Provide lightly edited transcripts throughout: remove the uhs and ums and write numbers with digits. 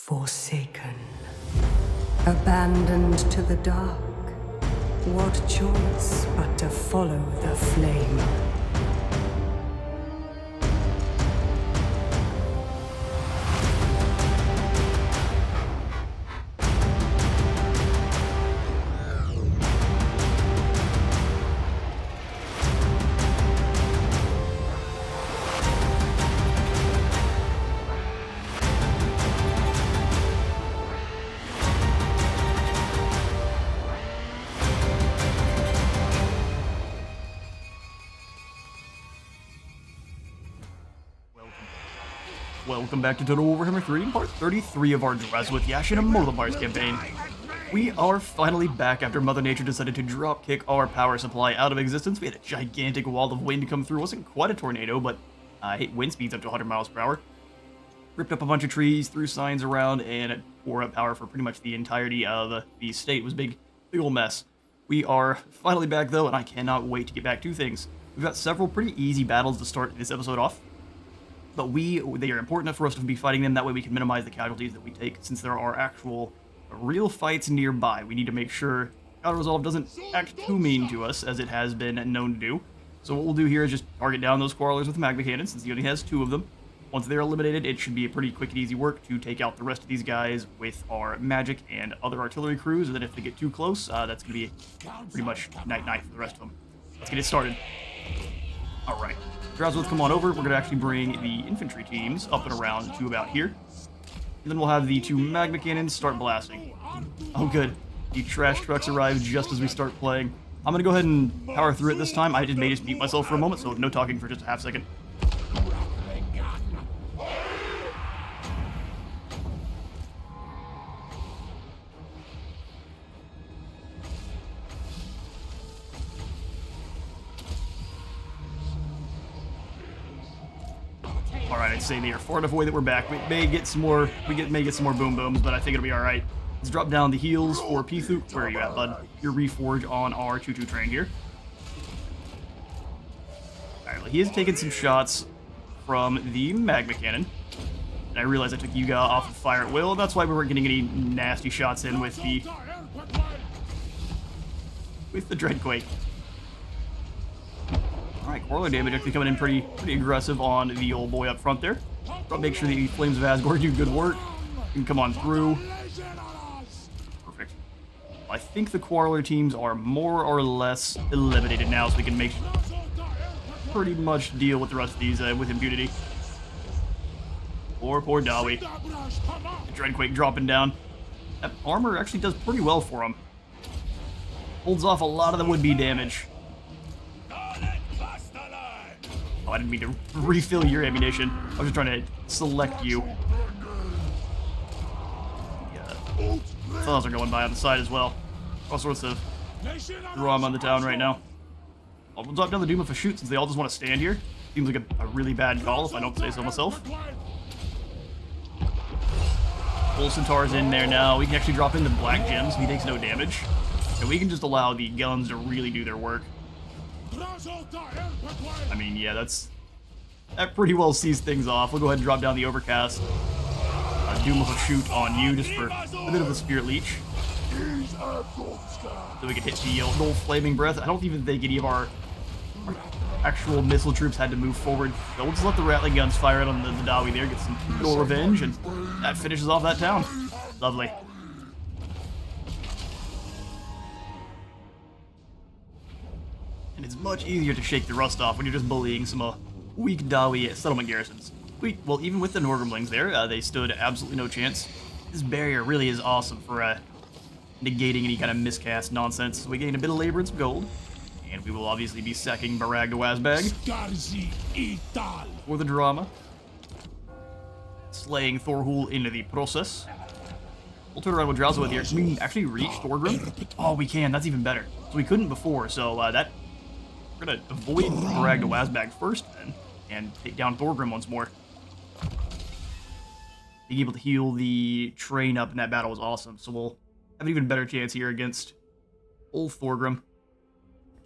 Forsaken, abandoned to the dark, what choice but to follow the flame? Welcome back to Total Warhammer 3, part 33 of our Drazhoath the Ashen Immortal Empires campaign. We are finally back after Mother Nature decided to dropkick our power supply out of existence. We had a gigantic wall of wind come through. It wasn't quite a tornado, but wind speeds up to 100 miles per hour. Ripped up a bunch of trees, threw signs around, and tore up power for pretty much the entirety of the state. It was a big old mess. We are finally back though, and I cannot wait to get back to things. We've got several pretty easy battles to start this episode off. But they are important enough for us to be fighting them, that way we can minimize the casualties that we take, since there are actual real fights nearby. We need to make sure Counter Resolve doesn't act too mean to us, as it has been known to do. So what we'll do here is just target down those Quarrelers with magma cannons, since he only has 2 of them. Once they're eliminated, it should be a pretty quick and easy work to take out the rest of these guys with our magic and other artillery crews, and then if they get too close, that's going to be pretty much night-night for the rest of them. Let's get it started. Alright. Drazhoath, come on over. We're going to actually bring the infantry teams up and around to about here. And then we'll have the 2 magma cannons start blasting. Oh good. The trash trucks arrive just as we start playing. I'm going to go ahead and power through it this time. I may just mute myself for a moment, so no talking for just a half second. Alright, I'd say they are far enough away that we're back. We may get some more boom booms, but I think it'll be alright. Let's drop down the heals for Pithuk. Where are you at, bud? Your reforge on our choo-choo train here. Alright, well, he has taken some shots from the magma cannon. And I realized I took Yuga off of fire at will. That's why we weren't getting any nasty shots in with the Dreadquake. Alright, Quarreler damage actually coming in pretty aggressive on the old boy up front there. But make sure the Flames of Asgore do good work. You can come on through. Perfect. I think the Quarreler teams are more or less eliminated now, so we can make pretty much deal with the rest of these with impunity. Poor Dawi. The Dreadquake dropping down. That armor actually does pretty well for him. Holds off a lot of the would-be damage. I didn't mean to refill your ammunition. I was just trying to select you. Yeah. Fellows are going by on the side as well. All sorts of drama on the town right now. We'll drop down the Doom of a shoot since they all just want to stand here. Seems like a really bad call if I don't say so myself. Full Centaur's in there now. We can actually drop in the black gems. He takes no damage. And we can just allow the guns to really do their work. I mean, yeah, that pretty well sees things off. We'll go ahead and drop down the Overcast. Doom of a shoot on you just for a bit of a Spirit Leech. So we can hit the old Flaming Breath. I don't even think any of our actual missile troops had to move forward. So we'll just let the Rattling Guns fire it on the Dawi there, get some good old revenge, and that finishes off that town. Lovely. And it's much easier to shake the rust off when you're just bullying some weak Dawi settlement garrisons. Well, even with the Norgrimlings there, they stood absolutely no chance. This barrier really is awesome for negating any kind of miscast nonsense. So we gain a bit of labor and some gold. And we will obviously be sacking Barag to Wazbag for the drama. Slaying Thorhul into the process. We'll turn around with Drazhoath here. Can we actually reach Thorgrim? Oh, we can. That's even better. So we couldn't before, so we're going to avoid Barag to Wazbag first, then, and take down Thorgrim once more. Being able to heal the train up in that battle was awesome, so we'll have an even better chance here against old Thorgrim.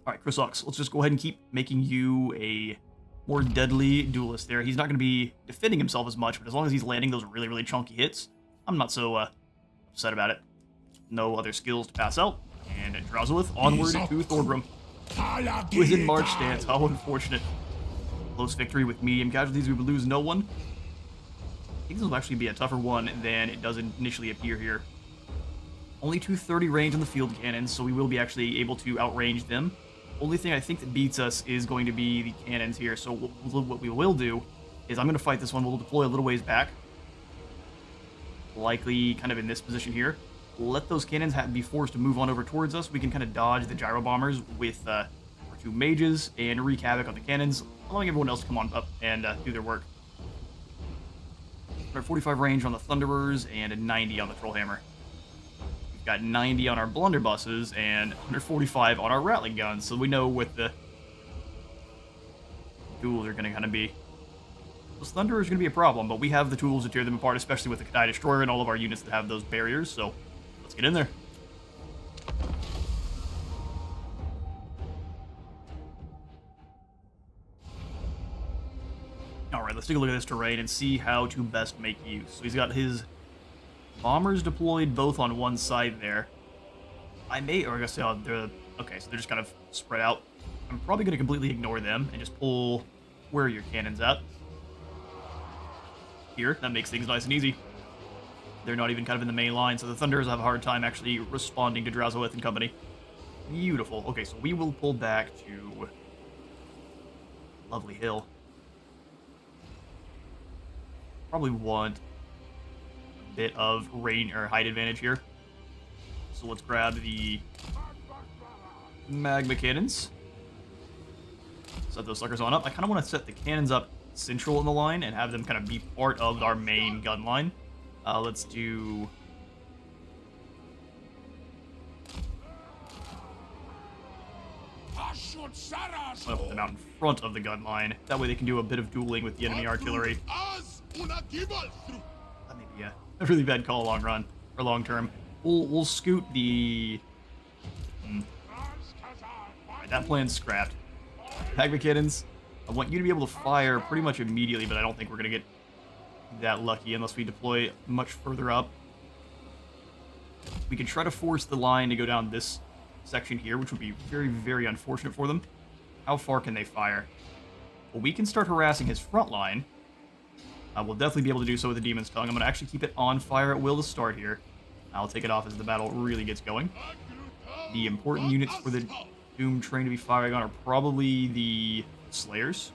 Alright, Chrysox, let's just go ahead and keep making you a more deadly duelist there. He's not going to be defending himself as much, but as long as he's landing those really chunky hits, I'm not so upset about it. No other skills to pass out. And Drazhoath onward to Thorgrim, who is in March stance. How unfortunate. Close victory with medium casualties. We would lose no one. I think this will actually be a tougher one than it does initially appear here. Only 230 range on the field cannons, so we will be actually able to outrange them. Only thing I think that beats us is going to be the cannons here. So what we will do is I'm going to fight this one. We'll deploy a little ways back. Likely kind of in this position here. Let those cannons be forced to move on over towards us. We can kind of dodge the gyro bombers with our 2 mages and wreak havoc on the cannons, allowing everyone else to come on up and do their work. 145 range on the Thunderers and a 90 on the Trollhammer. We've got 90 on our blunderbusses and 145 on our Rattling guns, so we know what the tools are going to kind of be. Those Thunderers are going to be a problem, but we have the tools to tear them apart, especially with the Kadai Destroyer and all of our units that have those barriers, so let's get in there. Alright, let's take a look at this terrain and see how to best make use. So he's got his bombers deployed both on one side there. I guess they're, okay, so they're just kind of spread out. I'm probably going to completely ignore them and just pull where are your cannons at. Here, that makes things nice and easy. They're not even kind of in the main line, so the Thunderers have a hard time actually responding to Drazhoath and company. Beautiful. Okay, so we will pull back to Lovely Hill. Probably want a bit of rain or height advantage here. So let's grab the magma cannons. Set those suckers on up. I kind of want to set the cannons up central in the line and have them kind of be part of our main gun line. Let's do... I'm gonna put them out in front of the gun line. That way they can do a bit of dueling with the enemy artillery. That may be a really bad call long run, or long term. We'll scoot the... Alright, that plan's scrapped. Magma cannons, I want you to be able to fire pretty much immediately, but I don't think we're going to get that lucky unless we deploy much further up. We can try to force the line to go down this section here, which would be very, very unfortunate for them. How far can they fire? Well, we can start harassing his front line. We'll definitely be able to do so with the Demon's Tongue. I'm going to actually keep it on fire at will to start here. I'll take it off as the battle really gets going. The important units for the Doom train to be firing on are probably the Slayers.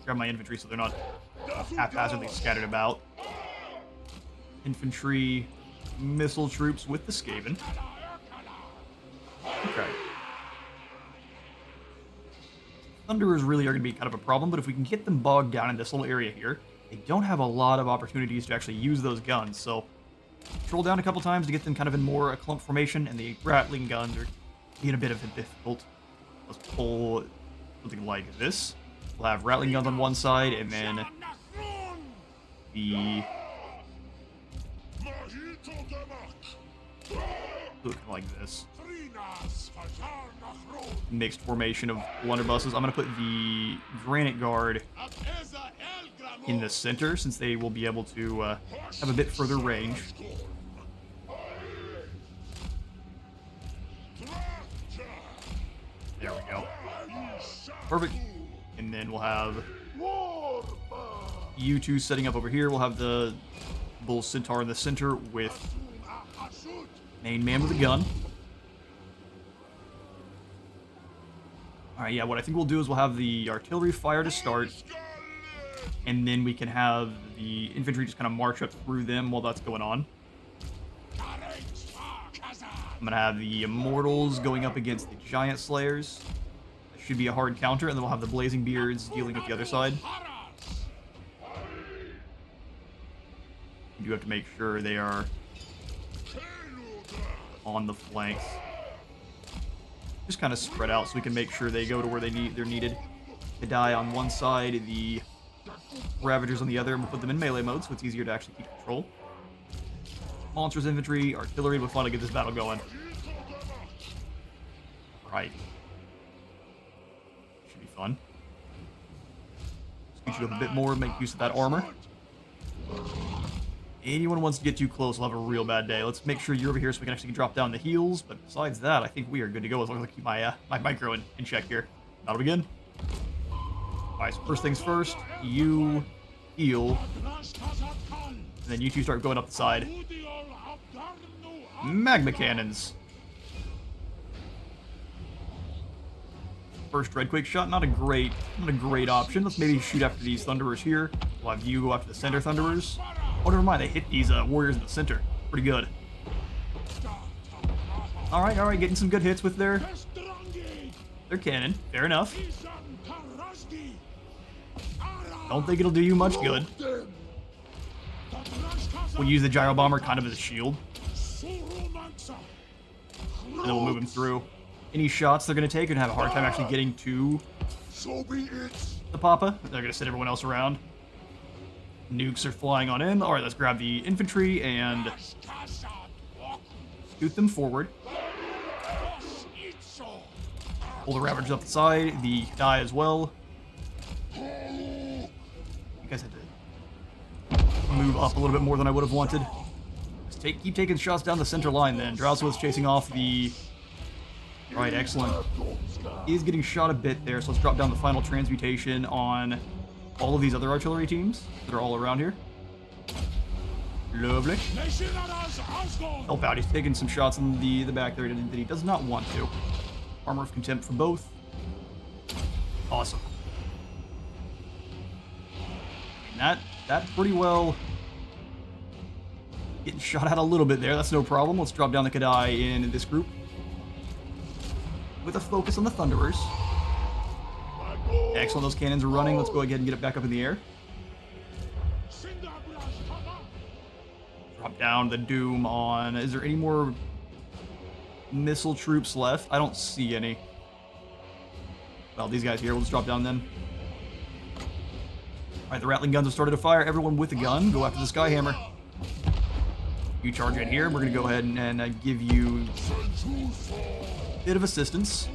Grab my infantry so they're not haphazardly scattered about. Infantry, missile troops with the Skaven. Okay. Thunderers really are going to be kind of a problem, but if we can get them bogged down in this little area here, they don't have a lot of opportunities to actually use those guns, so troll down a couple times to get them kind of in more a clump formation, and the Rattling guns are being a bit of a difficult. Let's pull something like this. We'll have Rattling guns on one side, and then the... looking like this. Mixed formation of blunderbusses. I'm going to put the Granite Guard in the center, since they will be able to have a bit further range. There we go. Perfect. And then we'll have you two setting up over here. We'll have the Bull Centaur in the center with main man with a gun. Alright, yeah, what I think we'll do is we'll have the artillery fire to start, and then we can have the infantry just kind of march up through them while that's going on. I'm going to have the Immortals going up against the Giant Slayers. That should be a hard counter, and then we'll have the Blazing Beards dealing with the other side. You do have to make sure they are on the flanks. Just kind of spread out so we can make sure they go to where they're needed. They die on one side, the Ravagers on the other, and we'll put them in melee mode so it's easier to actually keep control. Monsters, infantry, artillery, we'll finally get this battle going. Right. Should be fun. Scoot you up a bit more, make use of that armor. Anyone who wants to get too close will have a real bad day. Let's make sure you're over here so we can actually drop down the heals. But besides that, I think we are good to go as long as I keep my micro in check here. That'll begin. Alright, so first things first, you heal. And then you two start going up the side. Magma cannons. First Dreadquake shot, not a great option. Let's maybe shoot after these Thunderers here. We'll have you go after the center Thunderers. Oh, never mind, they hit these warriors in the center. Pretty good. Alright, getting some good hits with their cannon. Fair enough. Don't think it'll do you much good. We'll use the Gyro Bomber kind of as a shield. And then we'll move him through. Any shots they're going to take are going to have a hard time actually getting to the Papa. They're going to sit everyone else around. Nukes are flying on in. Alright, let's grab the infantry and scoot them forward. Pull the Ravagers up the side. The die as well. You guys had to move up a little bit more than I would have wanted. Just keep taking shots down the center line then. Drazhoath's chasing off the... Right, excellent. He's getting shot a bit there, so let's drop down the final transmutation on all of these other artillery teams that are all around here. Lovely. Help out, he's taking some shots in the back there that he does not want to. Armor of Contempt for both. Awesome. And that pretty well getting shot at a little bit there. That's no problem. Let's drop down the Kadai in this group with a focus on the Thunderers. Excellent, those cannons are running. Let's go ahead and get it back up in the air. Drop down the Doom on... Is there any more missile troops left? I don't see any. Well, these guys here, we'll just drop down then. Alright, the Rattling guns have started to fire. Everyone with a gun, go after the Skyhammer. You charge in here. We're going to go ahead and give you a bit of assistance.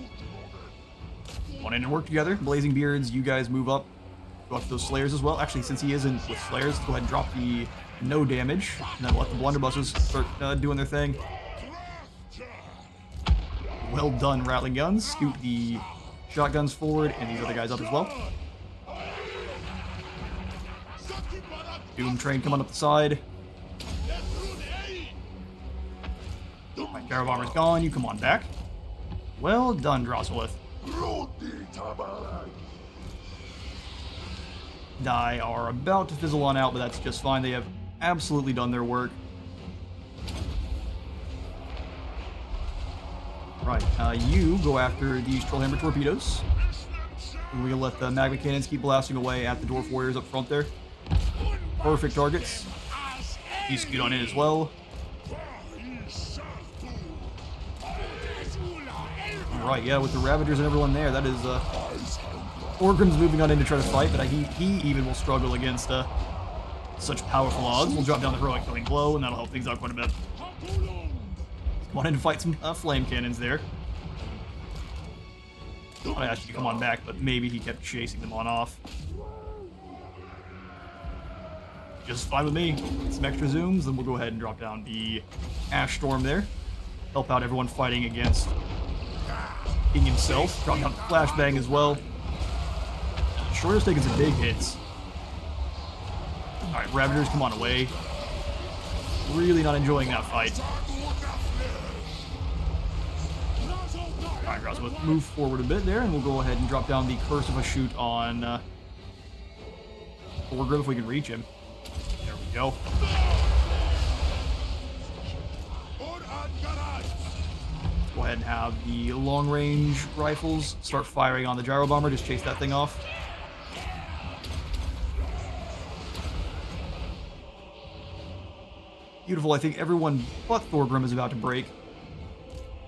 Want in and work together. Blazing Beards, you guys move up. Go after those Slayers as well. Actually, since he isn't with Slayers, let's go ahead and drop the no damage. And then let the Blunderbusses start doing their thing. Well done, Rattling Guns. Scoot the shotguns forward and these other guys up as well. Doom train coming up the side. My Gyro Bomber's gone. You come on back. Well done, Drazhoath. Die are about to fizzle on out, but that's just fine. They have absolutely done their work. Right, you go after these Trollhammer torpedoes. And we're gonna let the magma cannons keep blasting away at the Dwarf Warriors up front there. Perfect targets. You scoot on in as well. Right, yeah, with the Ravagers and everyone there, that is, Orgrim's moving on in to try to fight, but he even will struggle against, such powerful odds. We'll drop down the Heroic Killing Blow, and that'll help things out quite a bit. Come on in to fight some, flame cannons there. I asked you to come on back, but maybe he kept chasing them on off. Just fine with me. Get some extra zooms, then we'll go ahead and drop down the Ash Storm there. Help out everyone fighting against King himself. Drop down the Flashbang as well. Destroyer's taking some big hits. Alright, Ravagers, come on away. Really not enjoying that fight. Alright, Drazhoath, move forward a bit there, and we'll go ahead and drop down the Curse of a Shoot on Orgrim if we can reach him. There we go. Go ahead and have the long-range rifles start firing on the Gyro Bomber. Just chase that thing off. Beautiful. I think everyone but Thorgrim is about to break.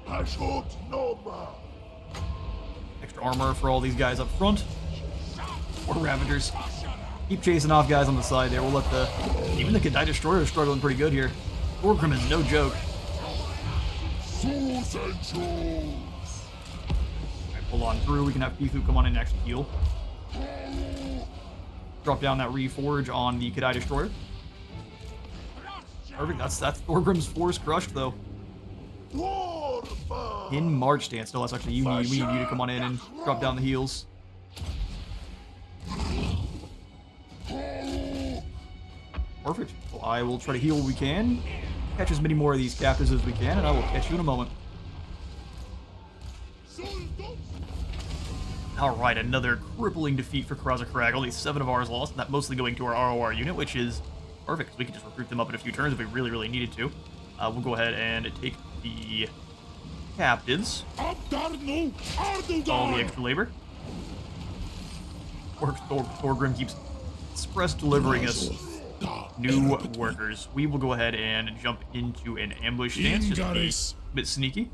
Extra armor for all these guys up front. Or Ravagers. Keep chasing off guys on the side there. We'll let the... Even the Kadai Destroyer is struggling pretty good here. Thorgrim is no joke. Alright, pull on through. We can have Pifu come on in next to heal. Drop down that reforge on the Kadai Destroyer. Perfect. That's Thorgrim's force crushed though. In March standstill. That's actually we need you to come on in and drop down the heals. Perfect. Well, I will try to heal what we can. Catch as many more of these captives as we can, and I will catch you in a moment. Alright, another crippling defeat for Krag. Only 7 of ours lost, and that mostly going to our ROR unit, which is perfect, because we can just recruit them up in a few turns if we really, really needed to. We'll go ahead and take the captives. All the extra labor. Thorgrim keeps express delivering us new workers. We will go ahead and jump into an ambush stance, just to be a bit sneaky.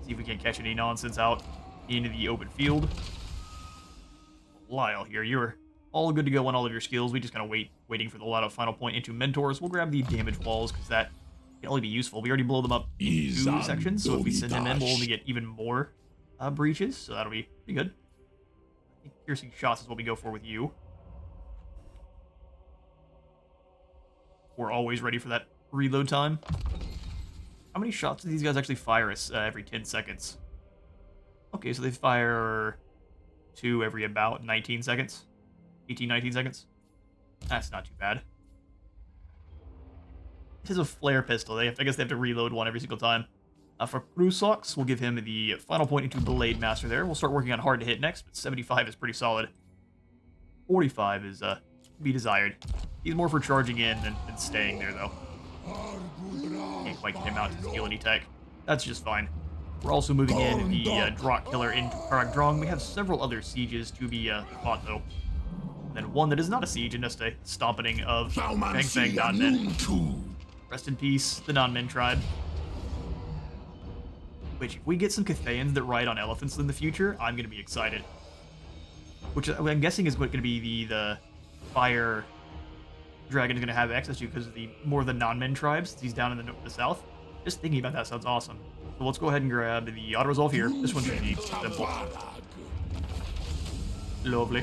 See if we can catch any nonsense out into the open field. Lyle here, you're all good to go on all of your skills. We just kind of waiting for the Lotto final point into mentors. We'll grab the damage walls because that can only be useful. We already blow them up in 2 sections, so if we send them in, we'll only get even more breaches, so that'll be pretty good. I think piercing shots is what we go for with you. We're always ready for that reload time. How many shots do these guys actually fire us every 10 seconds? Okay, so they fire 2 every about 19 seconds. 18, 19 seconds. That's not too bad. This is a flare pistol. I guess they have to reload one every single time. For Krusox, we'll give him the final point into Blade Master there. We'll start working on hard to hit next, but 75 is pretty solid. 45 is to be desired. He's more for charging in than staying there, though. Can't quite get him out to steal any tech. That's just fine. We're also moving in the Drazhoath Killer into Karagdrong. We have several other sieges to be fought, though. And then one that is not a siege, and just a stomping of Fang Fang non-men. Rest in peace, the non-men tribe. Which, if we get some Cathayans that ride on elephants in the future, I'm going to be excited. Which I'm guessing is going to be the fire dragon is going to have access to because of the more the non-men tribes. He's down in the south. Just thinking about that sounds awesome. So let's go ahead and grab the auto-resolve here. This one should be simple. Lovely.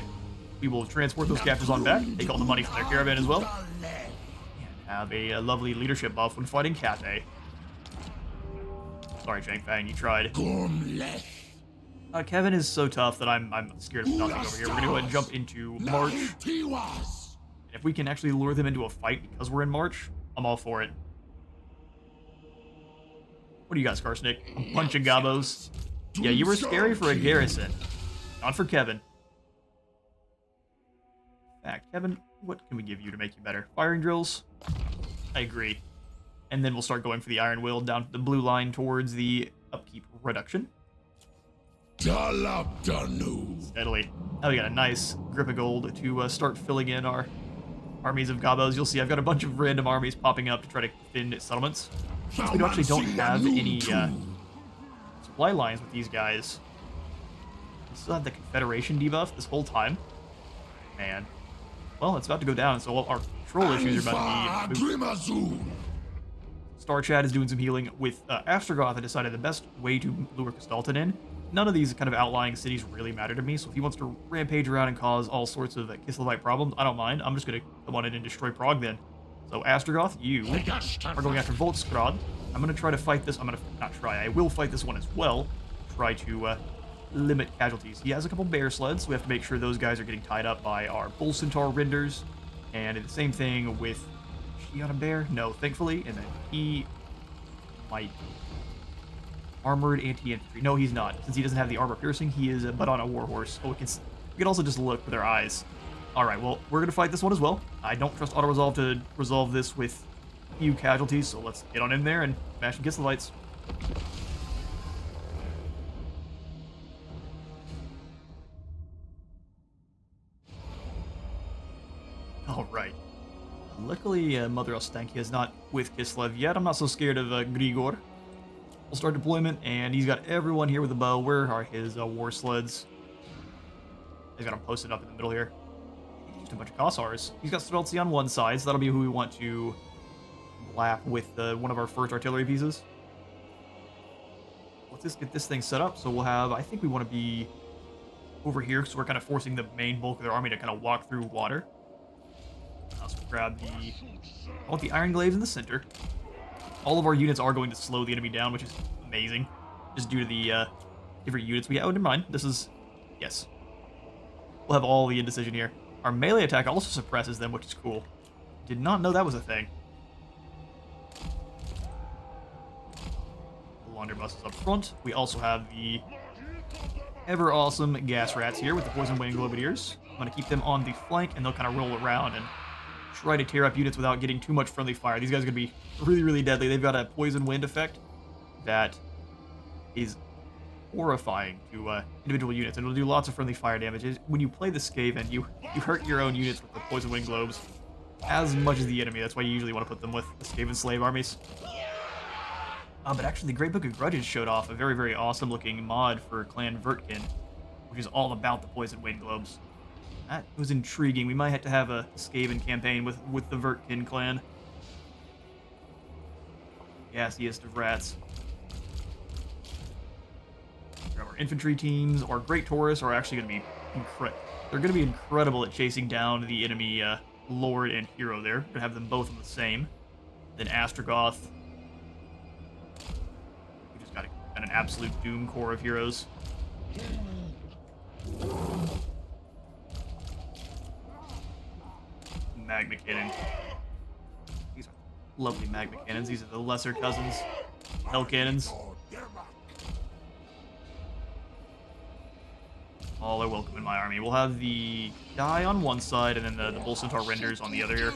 We will transport those captives on back, take all the money from their caravan as well, and have a lovely leadership buff when fighting Cathay. Sorry, Chang Fang, you tried. Kevin is so tough that I'm scared of nothing over here. We're going to go ahead and jump into March. And if we can actually lure them into a fight because we're in March, I'm all for it. What do you got, Skarsnik? I'm punching gobos. Yeah, you were scary for a garrison. Not for Kevin. In fact, Kevin, what can we give you to make you better? Firing drills? I agree. And then we'll start going for the Iron Will down the blue line towards the upkeep reduction. Steadily. Now we got a nice grip of gold to start filling in our armies of gobos. You'll see I've got a bunch of random armies popping up to try to defend settlements. We actually don't have any supply lines with these guys. We still have the Confederation debuff this whole time. Man. Well, it's about to go down, so our control issues are about to be... Star Chad is doing some healing with Astrogoth. I decided the best way to lure Kastalton in. None of these kind of outlying cities really matter to me, so if he wants to rampage around and cause all sorts of Kislevite problems, I don't mind. I'm just going to come on in and destroy Prague then. So Astrogoth, you are going after Voltskrad. I'm going to try to fight this. I'm going to not try. I will fight this one as well. Try to limit casualties. He has a couple bear sleds, so we have to make sure those guys are getting tied up by our Bull Centaur Renders. And the same thing with... Is he on a bear? No, thankfully. And then he might... Armored anti-infantry. No, he's not. Since he doesn't have the armor piercing, he is but on a warhorse. Oh, we can also just look with our eyes. Alright, well, we're going to fight this one as well. I don't trust auto-resolve to resolve this with few casualties, so let's get on in there and smash and kiss the lights. Alright. Luckily, Mother Ostankia is not with Kislev yet. I'm not so scared of Grigor. We'll start deployment, and he's got everyone here with a bow. Where are his war sleds? He's got them posted up in the middle here. Just a bunch of Kossars. He's got Streltsy on one side, so that'll be who we want to lap with one of our first artillery pieces. Let's just get this thing set up. So we'll have, I think we want to be over here, so we're kind of forcing the main bulk of their army to kind of walk through water. grab the... I want the Iron Glaives in the center. All of our units are going to slow the enemy down, which is amazing. Just due to the different units we have. Oh, never mind. This is... Yes. We'll have all the indecision here. Our melee attack also suppresses them, which is cool. Did not know that was a thing. Blunderbusses up front. We also have the ever awesome gas rats here with the poison wing globadiers. I'm going to keep them on the flank, and they'll kind of roll around and try to tear up units without getting too much friendly fire. These guys are going to be really, really deadly. They've got a poison wind effect that is horrifying to individual units, and it'll do lots of friendly fire damage. When you play the Skaven, you hurt your own units with the poison wing globes as much as the enemy. That's why you usually want to put them with the Skaven slave armies. But actually, the Great Book of Grudges showed off a very, very awesome-looking mod for Clan Vertkin, which is all about the poison wind globes. That was intriguing. We might have to have a Skaven campaign with the Vertkin clan. Gassiest of rats. Our infantry teams, our Great Taurus, are actually going to be they're going to be incredible at chasing down the enemy Lord and Hero there. We're going to have them both on the same. Then Astrogoth. We just got an absolute doom core of heroes. Magma Cannon. These are lovely Magma Cannons. These are the lesser cousins. Hell Cannons. All are welcome in my army. We'll have the die on one side, and then the Bull Centaur Renders on the other here.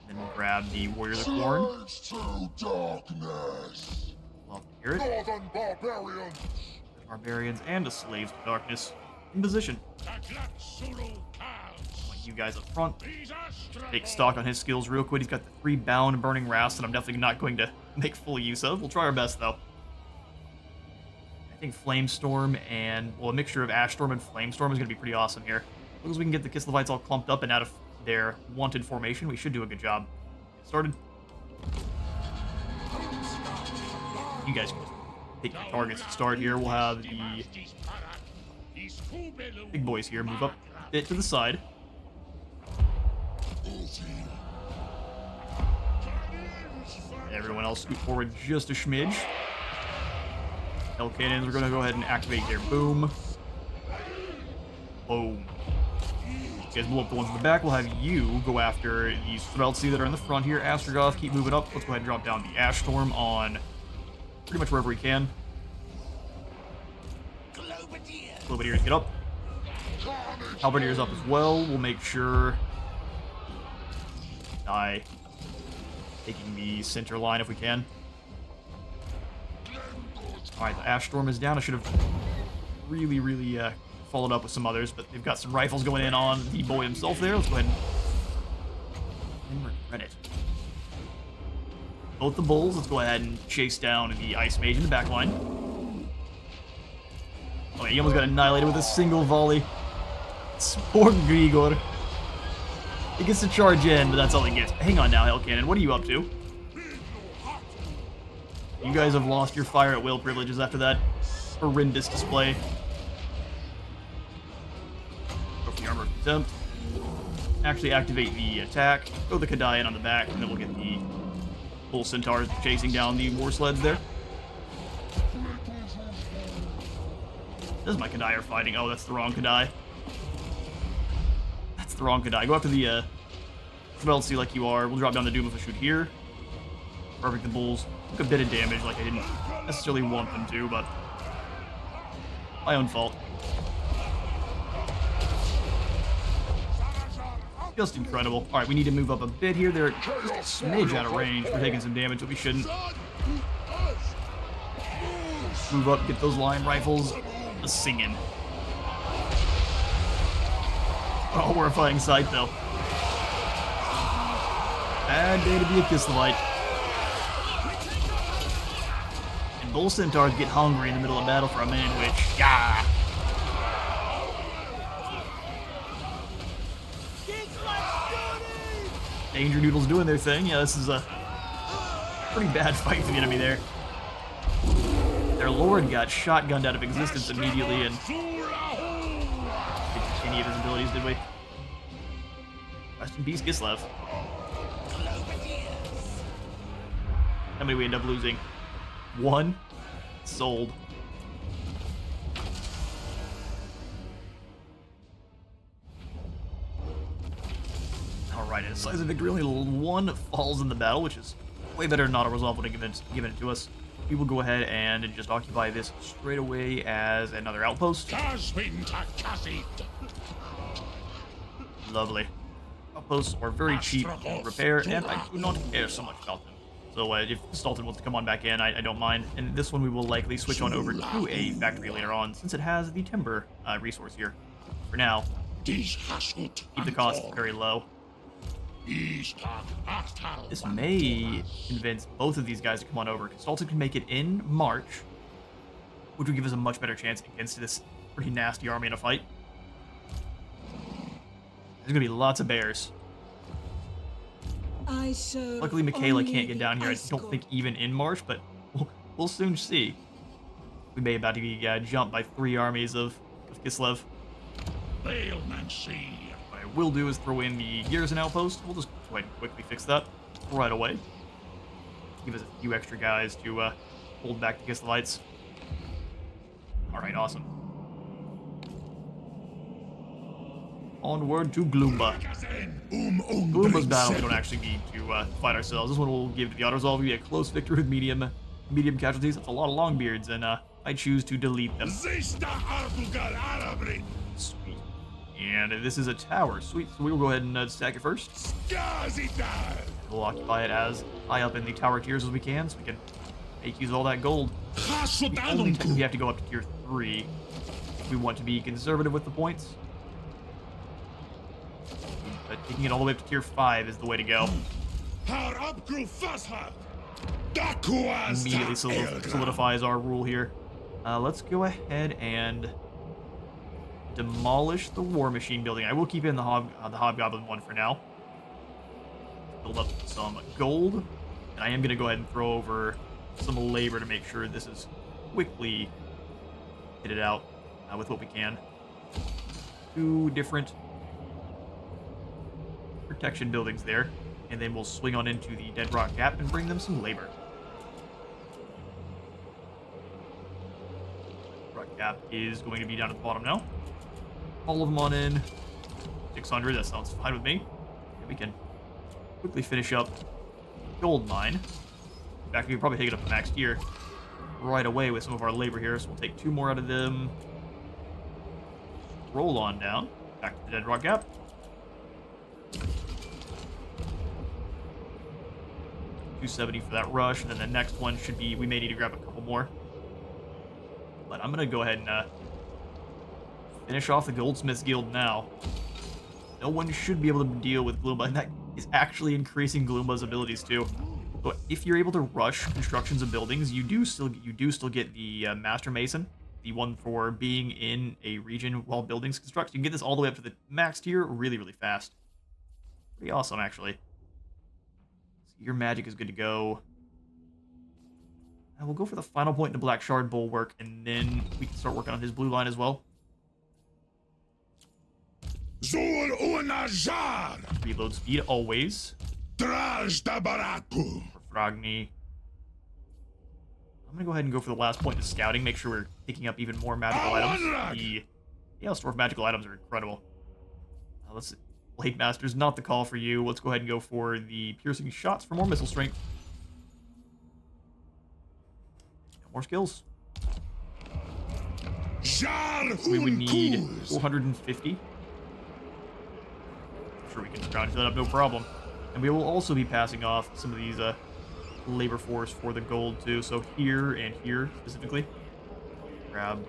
Then we'll grab the Warriors of Corn. Love to hear it. Northern barbarians. Barbarians and the Slaves of Darkness in position. You guys up front. Take stock on his skills real quick. He's got the 3 bound Burning Wraths that I'm definitely not going to make full use of. We'll try our best, though. I think Flamestorm and, well, a mixture of Ashstorm and Flamestorm is going to be pretty awesome here. As long as we can get the Kislevites all clumped up and out of their wanted formation, we should do a good job. Get started. You guys can pick your targets to start here. We'll have the big boys here move up a bit to the side. Everyone else scoot forward just a smidge. Hell Cannons, we're going to go ahead and activate their boom. Boom. You guys blow up the ones in the back. We'll have you go after these Threltsi that are in the front here. Astrogoth, keep moving up. Let's go ahead and drop down the Ashstorm on pretty much wherever we can. Globadiers, get up. Halberdiers up as well. We'll make sure... Die. Taking the center line if we can. Alright, the Ashstorm is down. I should have really followed up with some others, but they've got some rifles going in on the boy himself there. Let's go ahead and regret it. Both the bulls. Let's go ahead and chase down the Ice Mage in the back line. Oh, he almost got annihilated with a single volley. Poor Grigor. He gets to charge in, but that's all he gets. Hang on now, Hell Cannon. What are you up to? You guys have lost your fire at will privileges after that horrendous display. Go for the Armor of Contempt. Actually activate the attack. Throw the Kadayan on the back, and then we'll get the Bull Centaurs chasing down the war sleds there. This is my Kadai are fighting. Oh, that's the wrong Kadai. That's the wrong Kadai. Go after the Threltsi like you are. We'll drop down the Doom of a Shoot here. Perfect, the Bulls took a bit of damage like I didn't necessarily want them to, but my own fault. Just incredible. Alright, we need to move up a bit here. They're a smidge out of range. We're taking some damage, but we shouldn't. Move up, get those line rifles singing. What a horrifying sight, though. Bad day to be a Kislevites. And Bull Centaurs get hungry in the middle of battle for a minute, which, yeah. Danger Noodle's doing their thing. Yeah, this is a pretty bad fight for the enemy there. Their lord got shotgunned out of existence immediately, and didn't any of his abilities, did we? Rest in peace, Kislev. How many we end up losing? 1. Sold. Alright, and decisive victory, only 1 falls in the battle, which is way better than auto-resolve when given it to us. We will go ahead and just occupy this straight away as another outpost. Lovely. Outposts are very cheap to repair, and I do not care so much about them. So if Sultan wants to come on back in, I don't mind. And this one we will likely switch on over to a factory later on, since it has the timber resource here. For now, keep the cost very low. This may convince both of these guys to come on over, because Sultan can make it in March, which would give us a much better chance against this pretty nasty army in a fight. There's gonna be lots of bears. Luckily, Michaela can't get down here. I don't think even in March, but we'll soon see. We may about to be jumped by 3 armies of Kislev. What I will do is throw in the garrison outpost. We'll just go ahead and quickly fix that right away. Give us a few extra guys to hold back the Kislevites. All right, awesome. Onward to Gloomba. Gloomba's battle we don't actually need to fight ourselves. This one we'll give to the auto-resolve. We get a close victory with medium casualties. That's a lot of Longbeards, and I choose to delete them. Sweet. And this is a tower. Sweet. So we will go ahead and stack it first. We'll occupy it as high up in the tower tiers as we can, so we can make use of all that gold. We only technically have to go up to tier 3 if we want to be conservative with the points. But taking it all the way up to tier 5 is the way to go. Immediately solidifies our rule here. Let's go ahead and demolish the War Machine building. I will keep in the Hobgoblin one for now. Build up some gold. And I am going to go ahead and throw over some labor to make sure this is quickly kitted out with what we can. 2 different protection buildings there, and then we'll swing on into the Dead Rock Gap and bring them some labor. Rock Gap is going to be down at the bottom now. All of them on in. 600, that sounds fine with me. And we can quickly finish up Gold Mine. In fact, we can probably take it up to max tier right away with some of our labor here, so we'll take 2 more out of them. Roll on down, back to the Dead Rock Gap. 270 for that rush, and then the next one should be, we may need to grab a couple more. But I'm going to go ahead and finish off the Goldsmiths Guild now. No one should be able to deal with Gloomba, and that is actually increasing Gloomba's abilities too. So if you're able to rush constructions of buildings, you do still get the Master Mason, the one for being in a region while buildings construct. You can get this all the way up to the max tier really, really fast. Pretty awesome, actually. So your magic is good to go. And we'll go for the final point in the Black Shard Bulwark, and then we can start working on his blue line as well. Reload speed, always. For Frogny. I'm going to go ahead and go for the last point of scouting, make sure we're picking up even more magical items. The Chaos Dwarf magical items are incredible. Let's see. Blade Master's not the call for you. Let's go ahead and go for the piercing shots for more missile strength. No more skills. We would need 450. I'm sure we can scrounge that up, no problem. And we will also be passing off some of these labor force for the gold too. So here and here specifically. Grab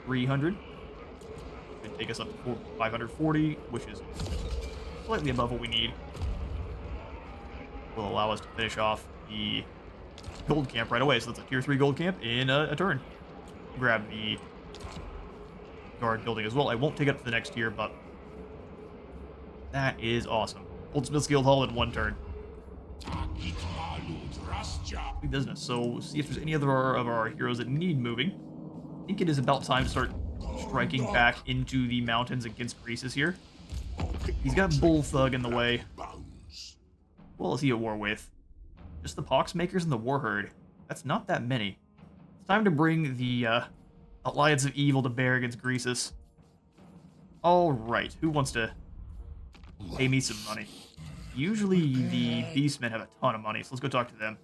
300. Should take us up to 540, which is slightly above what we need. Will allow us to finish off the gold camp right away. So that's a tier 3 gold camp in a turn. Grab the guard building as well. I won't take it up to the next tier, but that is awesome. Goldsmith's Guild Hall in 1 turn. Good business. So see if there's any other of our heroes that need moving. I think it is about time to start striking back into the mountains against Greases here. He's got Bull Thug in the way. What is he at war with? Just the Poxmakers and the Warherd. That's not that many. It's time to bring the Alliance of Evil to bear against Greases. Alright, who wants to pay me some money? Usually the Beastmen have a ton of money, so let's go talk to them.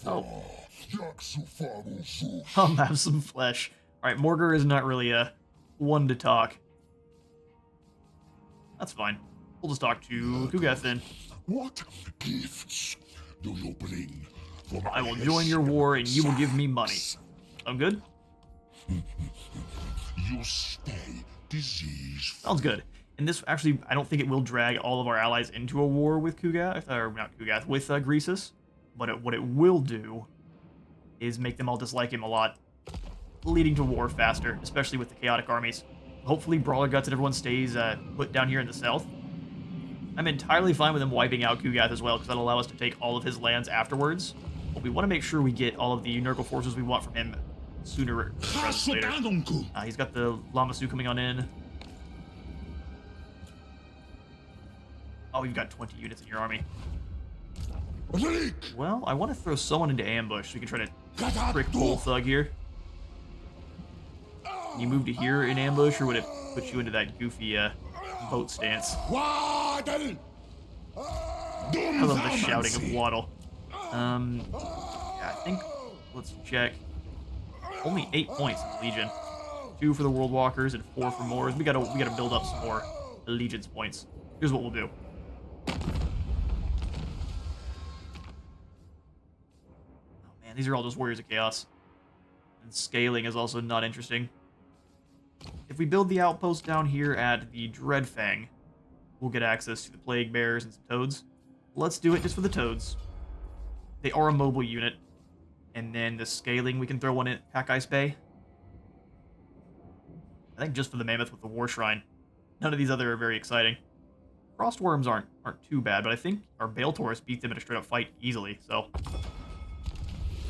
Oh. Have some flesh. Alright, Morgar is not really one to talk. That's fine. We'll just talk to Kugath then. What gifts do you bring? I will join your war and you will give me money. Sound good? You stay disease. Sounds good. And this actually, I don't think it will drag all of our allies into a war with Kugath, or not Kugath, with Greasus. But what it will do is make them all dislike him a lot, leading to war faster, especially with the chaotic armies. Hopefully Brawler Guts and everyone stays put down here in the south. I'm entirely fine with him wiping out Kugath as well, because that'll allow us to take all of his lands afterwards. But we want to make sure we get all of the Nurgle forces we want from him sooner rather than later. He's got the Lamasu coming on in. Oh, you've got 20 units in your army. Well, I want to throw someone into ambush so we can try to trick Bull Thug here. Can you move to here in ambush, or would it put you into that goofy boat stance? I love the shouting of Waddle. Yeah, I think, let's check. Only 8 points in Legion. 2 for the World Walkers and 4 for Moors. We gotta build up some more Allegiance points. Here's what we'll do. These are all just Warriors of Chaos. And scaling is also not interesting. If we build the outpost down here at the Dreadfang, we'll get access to the Plague Bears and some Toads. Let's do it just for the Toads. They are a mobile unit. And then the scaling, we can throw one in Pack Ice Bay. I think just for the Mammoth with the War Shrine. None of these other are very exciting. Frostworms aren't too bad, but I think our Bale Taurus beat them in a straight-up fight easily, so...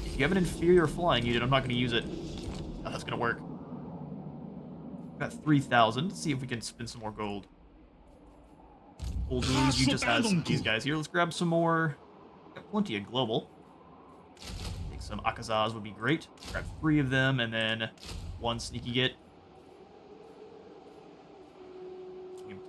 If you have an inferior flying unit, I'm not going to use it. Oh, that's going to work. We've got 3,000. Let's see if we can spin some more gold. Old Luigi just has these guys here. Let's grab some more. Got plenty of global. Take some Akazaz would be great. Grab 3 of them, and then 1 sneaky get.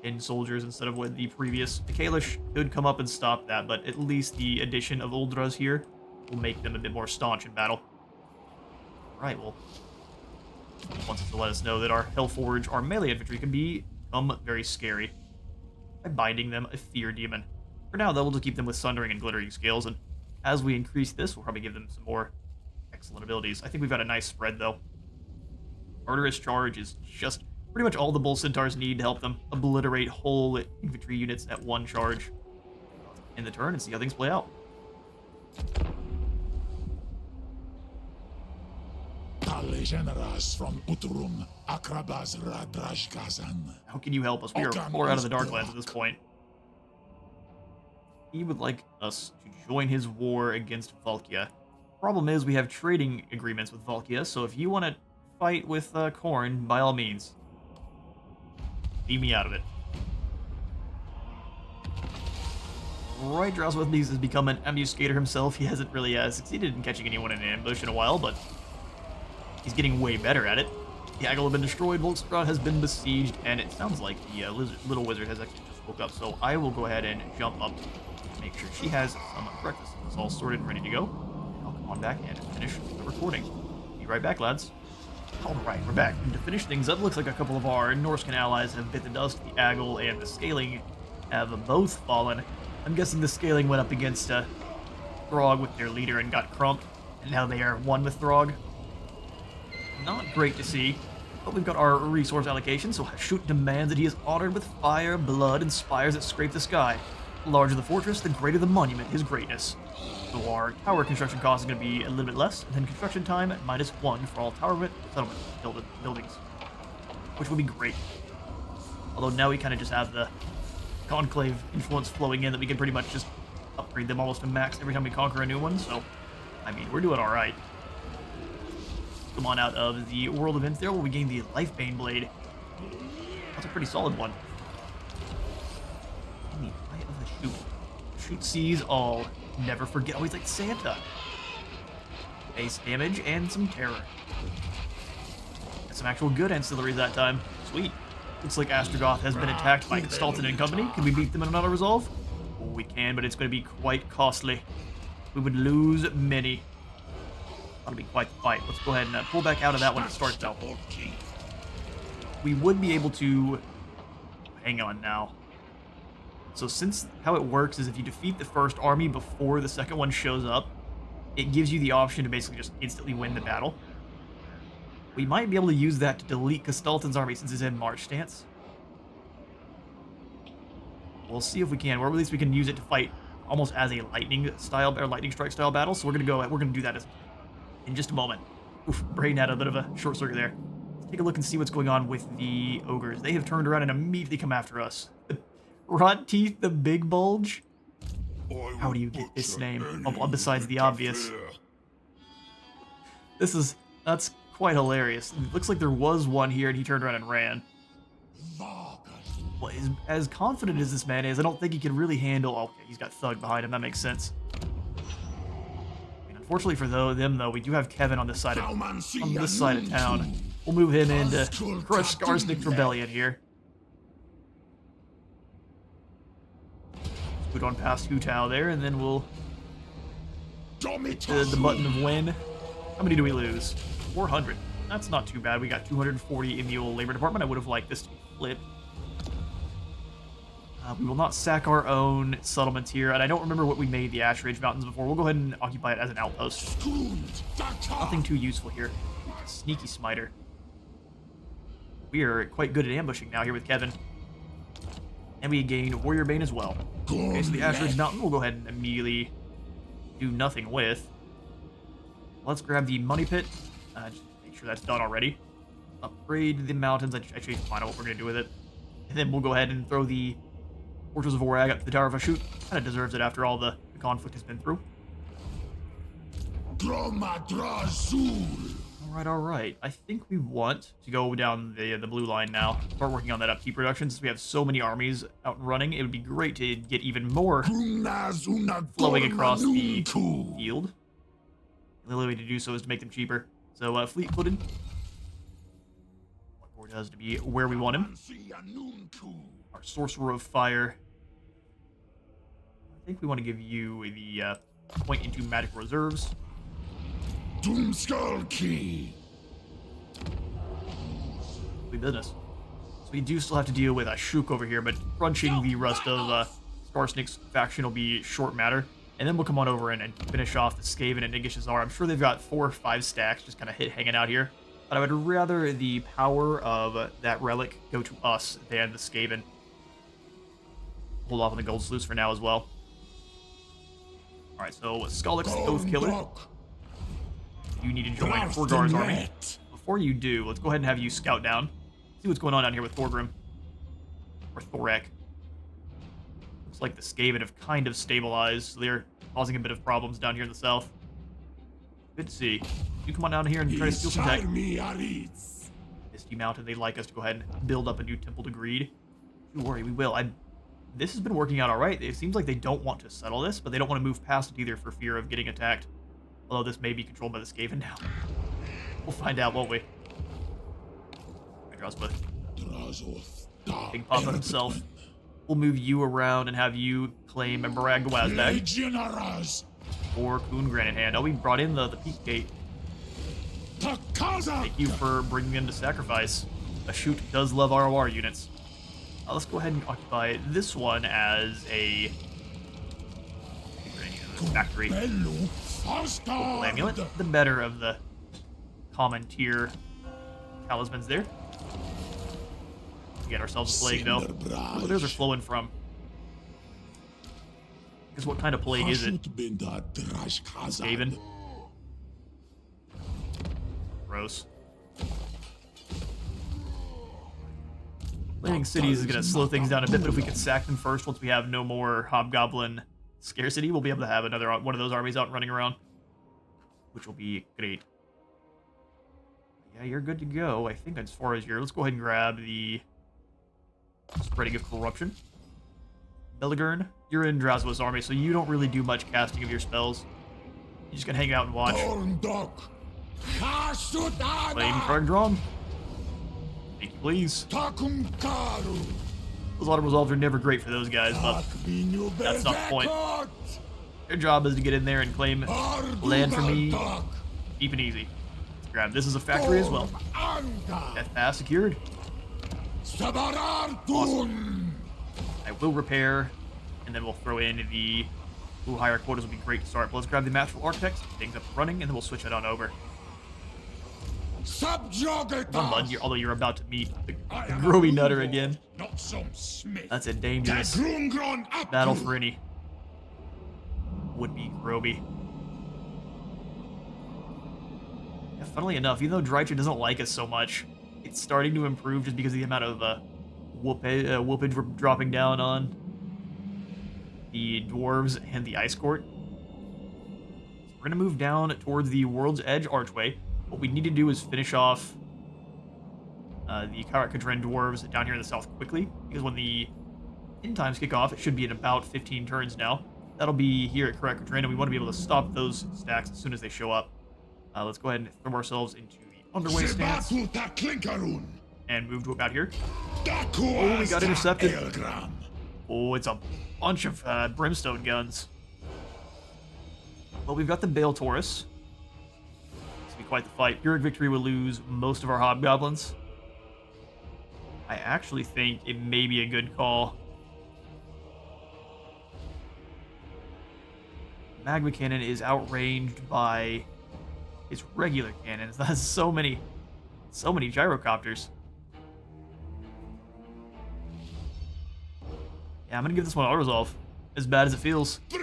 10 soldiers instead of what the previous. The Kalish could come up and stop that, but at least the addition of Uldras here will make them a bit more staunch in battle. Alright, well, he wants us to let us know that our Hellforge, our melee infantry, can become very scary by binding them a Fear Demon. For now, though, we'll just keep them with Sundering and Glittering Scales, and as we increase this, we'll probably give them some more excellent abilities. I think we've got a nice spread, though. Murderous Charge is just pretty much all the Bull Centaurs need to help them obliterate whole infantry units at 1 charge in the turn and see how things play out. From Utrum, Akrabazra Drashkazan. How can you help us? We are far out of the Darklands at this point. He would like us to join his war against Valkia. Problem is, we have trading agreements with Valkia, so if you want to fight with Khorne, by all means, leave me out of it. Right, Drazhoath has become an ambuscator himself. He hasn't really succeeded in catching anyone in an ambush in a while, but he's getting way better at it. The Haggle has been destroyed, Volkstrad has been besieged, and it sounds like the little wizard has actually just woke up, so I will go ahead and jump up to make sure she has some breakfast. It's all sorted and ready to go. And I'll come on back and finish the recording. Be right back, lads. Alright, we're back. And to finish things up, looks like a couple of our Norscan allies have bit the dust. The Haggle and the Scaling have both fallen. I'm guessing the Scaling went up against Throg with their leader and got crumped, and now they are one with Throg. Not great to see, but we've got our resource allocation, so Shoot demands that he is honored with fire, blood, and spires that scrape the sky. The larger the fortress, the greater the monument, his greatness. So our tower construction cost is going to be a little bit less, and then construction time at -1 for all tower settlement buildings, which will be great. Although now we kind of just have the Conclave influence flowing in that we can pretty much just upgrade them almost to max every time we conquer a new one, so, I mean, we're doing alright. Come on out of the world events there, where we gain the Lifebane Blade. That's a pretty solid one. In the Eye of the Shoot. Shoot sees all. Never forget. Always like Santa. Base damage and some terror. Got some actual good ancillaries that time. Sweet. Looks like Drazhoath has been attacked by Gestalten and company. Can we beat them in an auto-resolve? Oh, we can, but it's going to be quite costly. We would lose many. That'll be quite the fight. Let's go ahead and pull back out of that when it starts though. We would be able to... Hang on now. So since how it works is if you defeat the first army before the second one shows up, it gives you the option to basically just instantly win the battle. We might be able to use that to delete Gestalten's army since it's in March stance. We'll see if we can, or at least we can use it to fight almost as a lightning style or lightning strike style battle. So we're gonna do that in just a moment. Oof, brain had a bit of a short circuit there. Let's take a look and see what's going on with the ogres. They have turned around and immediately come after us. Rot Teeth the Big Bulge? How do you get this name? Besides the obvious. That's quite hilarious. It looks like there was one here and he turned around and ran. Well, as confident as this man is, I don't think he can really handle... Okay, he's got Thug behind him, that makes sense. And unfortunately for them, though, we do have Kevin on this side of town. We'll move him into crush Skarsnik's rebellion here. Scoot on past Hutao there, and then we'll... the button of win. How many do we lose? 400. That's not too bad. We got 240 in the old labor department. I would have liked this to be flipped. We will not sack our own settlements here, and I don't remember what we made the Ash Ridge Mountains before. We'll go ahead and occupy it as an outpost. Nothing too useful here. Sneaky Smiter. We are quite good at ambushing now here with Kevin. And we gain Warrior Bane as well. Okay, so the Ash Ridge Mountain we'll go ahead and immediately do nothing with. Let's grab the Money Pit. Just make sure that's done already. Upgrade the mountains. I actually find out what we're going to do with it. And then we'll go ahead and throw the Fortress of Orag up to the Tower of Ashut. Kind of deserves it after all the conflict has been through. Alright. I think we want to go down the blue line now. Start working on that upkeep reduction. Since we have so many armies out and running, it would be great to get even more flowing across the field. The only way to do so is to make them cheaper. So, fleet-footed. What does to be where we want him. Our Sorcerer of Fire. I think we want to give you the point into magic reserves. Doomskull Key. Sweet business. So we do still have to deal with Ashuk over here, but crunching the rest of Skarsnik's faction will be short matter. And then we'll come on over and finish off the Skaven and Nigishazar. I'm sure they've got 4 or 5 stacks just kind of hanging out here. But I would rather the power of that relic go to us than the Skaven. Hold off on the Gold Sluice for now as well. Alright, so Skolix, the Oath Killer. You need to join Thorgar's army. Before you do, let's go ahead and have you scout down. See what's going on down here with Thorgrim. Or Thorek. Looks like the Skaven have kind of stabilized, so they're causing a bit of problems down here in the south. Good to see. You come on down here and try to steal some tech. Misty Mountain, they'd like us to go ahead and build up a new temple to Greed. Don't worry, we will. This has been working out alright. It seems like they don't want to settle this, but they don't want to move past it either for fear of getting attacked. Although this may be controlled by the Skaven now. We'll find out, won't we? Drazhoath the Big Papa himself. We'll move you around and have you claim Barag Gawazbag. Or Kuhn Granite Hand. Oh, we brought in the Peak Gate. Thank you for bringing them to sacrifice. Ashut does love ROR units. Let's go ahead and occupy this one as a factory. Local amulet. The better of the common tier talismans there. We get ourselves a plague though. Where those are flowing from? Because what kind of plague is it? Skaven. Gross. Landing cities is going to slow things down a bit, but if we can sack them first, once we have no more Hobgoblin scarcity, we'll be able to have another one of those armies out and running around, which will be great. Yeah, you're good to go. I think as far as let's go ahead and grab the Spreading of Corruption. Belligurn, you're in Drazhoath's army, so you don't really do much casting of your spells. You just gonna hang out and watch. Flame Kragdron. Thank you, please. Those auto resolves are never great for those guys, but that's not the point. Their job is to get in there and claim land for me, cheap and easy. Let's grab this as a factory as well. Death pass secured. Awesome. I will repair, and then we'll throw in the higher quotas will be great to start. But let's grab the Masterful Architects, things up and running, and then we'll switch it on over. Bud, although you're about to meet the Groby Nutter again. That's a dangerous battle for any would-be Groby. Yeah, funnily enough, even though Drazhoath doesn't like us so much, it's starting to improve just because of the amount of whoopage we're dropping down on the dwarves and the ice court. So we're gonna move down towards the World's Edge archway. What we need to do is finish off the Karak-Kadren dwarves down here in the south quickly, because when the end times kick off, it should be in about 15 turns now. That'll be here at Karak-Kadren, and we want to be able to stop those stacks as soon as they show up. Let's go ahead and throw ourselves into the underway stance and move to about here. Oh, we got intercepted. Oh, it's a bunch of brimstone guns. Well, we've got the Bale Taurus. It's gonna be quite the fight. Pyrrhic Victory will lose most of our hobgoblins. I actually think it may be a good call. Magma Cannon is outranged by its regular cannons. That's so many gyrocopters. Yeah, I'm gonna give this one auto-resolve. As bad as it feels. Yeah,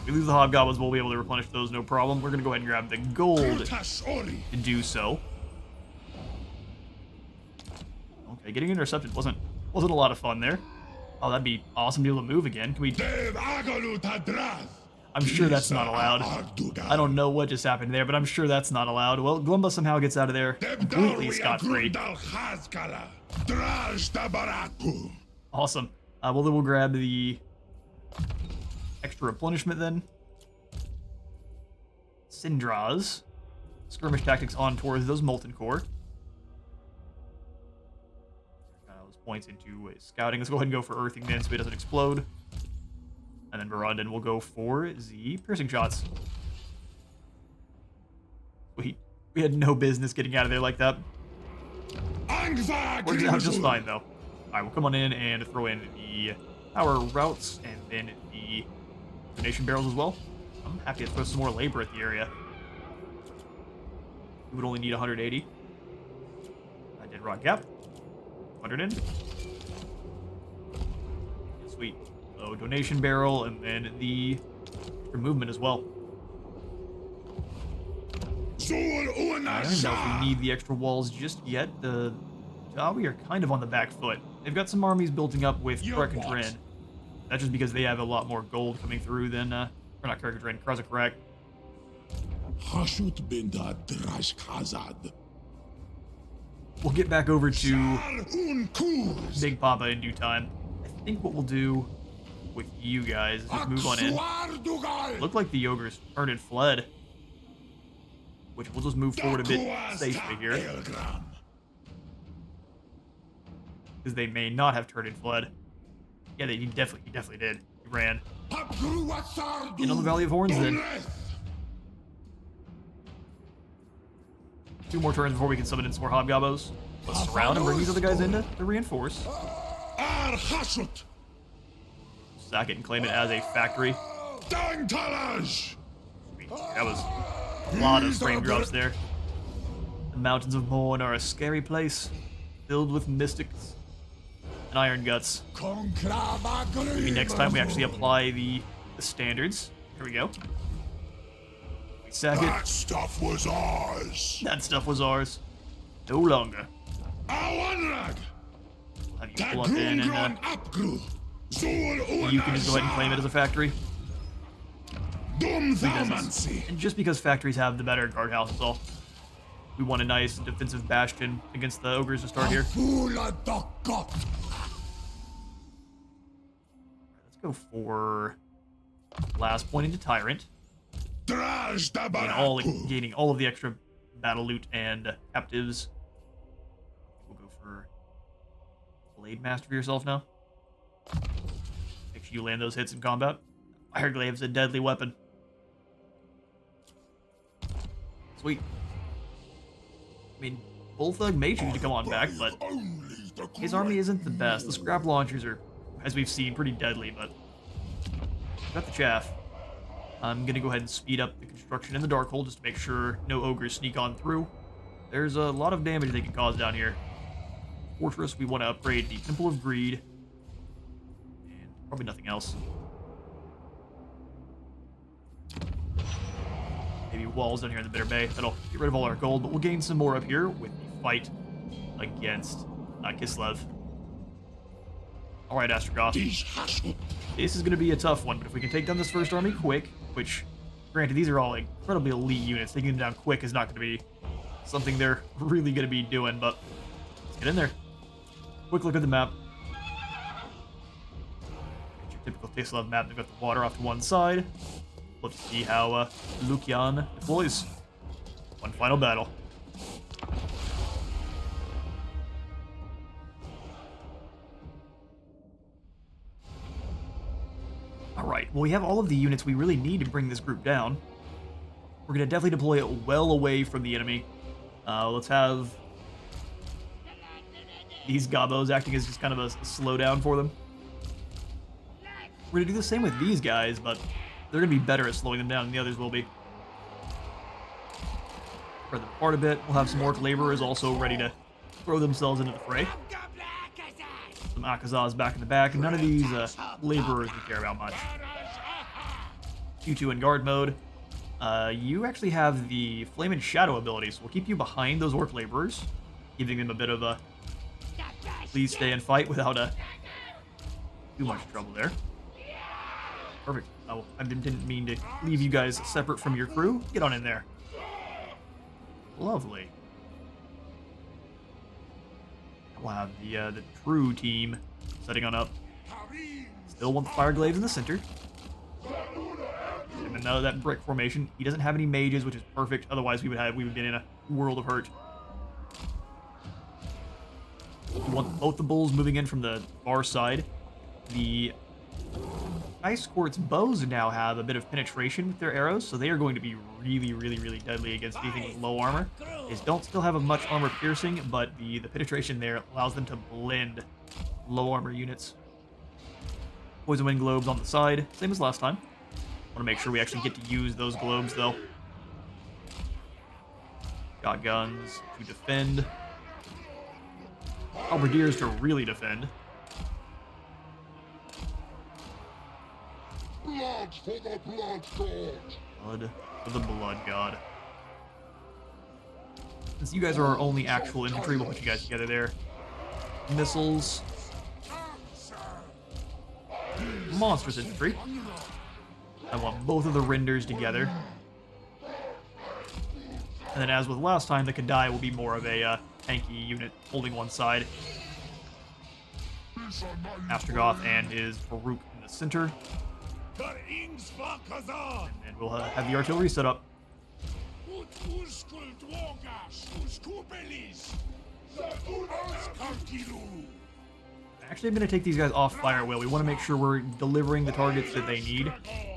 we lose the hobgoblins, we'll be able to replenish those, no problem. We're gonna go ahead and grab the gold to do so. Okay, getting intercepted wasn't a lot of fun there. Oh, that'd be awesome to be able to move again. Can we? I'm sure that's not allowed. I don't know what just happened there, but I'm sure that's not allowed. Well, Glumba somehow gets out of there completely scot-free. Awesome. Well, then we'll grab the extra replenishment then. Syndras. Skirmish tactics on towards those Molten Core. Those points into scouting. Let's go ahead and go for Earthing then so it doesn't explode. And then Barandon will go for the piercing shots. We had no business getting out of there like that. Works out just fine, though. Alright, we'll come on in and throw in the power routes and then the donation barrels as well. I'm happy to throw some more labor at the area. We would only need 180. I did rock gap. 100 in. Sweet. So donation barrel and then the movement as well. I don't know if we need the extra walls just yet. The Jawi are kind of on the back foot. They've got some armies building up with Karak-Kadren. That's just because they have a lot more gold coming through than, or not Karak-Kadren, Krasakarak. We'll get back over to Big Papa in due time. I think what we'll do with you guys is just move on in. Looked like the ogres turned and fled, which we'll just move forward a bit safely here, because they may not have turned and fled. Yeah, he definitely did. He ran. In on the Valley of Horns then. 2 more turns before we can summon in some more hobgoblins. Let's surround and bring these other guys in to reinforce. Sack it and claim it as a factory. That was a lot of frame drops there. The Mountains of Morn are a scary place, filled with mystics and iron guts. Maybe next time we actually apply the standards. Here we go. We sack it. That stuff was ours. That stuff was ours. No longer. We'll have you pull up in and you can just go ahead and claim it as a factory. And just because factories have the better guardhouse is all. We want a nice defensive bastion against the ogres to start here. Let's go for last point into Tyrant. Gaining all of the extra battle loot and captives. We'll go for Blade Master for yourself now. Make sure you land those hits in combat. Fireglaive is a deadly weapon. Sweet. I mean, Bullthug may choose to come on back, but his army isn't the best. The scrap launchers are, as we've seen, pretty deadly, but got the chaff. I'm gonna go ahead and speed up the construction in the Darkhold just to make sure no ogres sneak on through. There's a lot of damage they can cause down here. Fortress, we want to upgrade the Temple of Greed, and probably nothing else. Maybe walls down here in the Bitter Bay. That'll get rid of all our gold, but we'll gain some more up here with the fight against Kislev. Alright, Astrogoth. This is going to be a tough one, but if we can take down this first army quick, which, granted, these are all incredibly elite units, taking them down quick is not going to be something they're really going to be doing, but let's get in there. Quick look at the map. It's your typical Kislev map. They've got the water off to one side. Let's see how Lukian deploys. One final battle. Alright, well we have all of the units we really need to bring this group down. We're going to definitely deploy it well away from the enemy. Let's have these gobos acting as just kind of a slowdown for them. We're going to do the same with these guys, but they're going to be better at slowing them down than the others will be. Spread them apart a bit. We'll have some orc laborers also ready to throw themselves into the fray. Some Akazas back in the back, and none of these laborers we care about much. Q2 in guard mode. You actually have the Flame and Shadow ability, so we'll keep you behind those orc laborers, giving them a bit of a please stay and fight without too much trouble there. Perfect. Oh, I didn't mean to leave you guys separate from your crew. Get on in there. Lovely. We'll have the true team setting on up. Still want the Fireglaives in the center. And another that brick formation. He doesn't have any mages, which is perfect. Otherwise, we would be in a world of hurt. We want both the bulls moving in from the far side. The Ice Court's bows now have a bit of penetration with their arrows, so they are going to be really, really, really deadly against anything with low armor. They don't still have a much armor piercing, but the penetration there allows them to blend low armor units. Poison Wind globes on the side, same as last time. Want to make sure we actually get to use those globes, though. Got guns to defend. Halberdiers to really defend. Blood for the blood god. Blood for the blood god. Since you guys are our only actual infantry, we'll put you guys together there. Missiles. Monstrous infantry. I want both of the renders together. And then as with last time, the Kadai will be more of a tanky unit holding one side. Astrogoth and his Farouk in the center. And we'll have the artillery set up. Actually, I'm going to take these guys off fire wheel. We want to make sure we're delivering the targets that they need.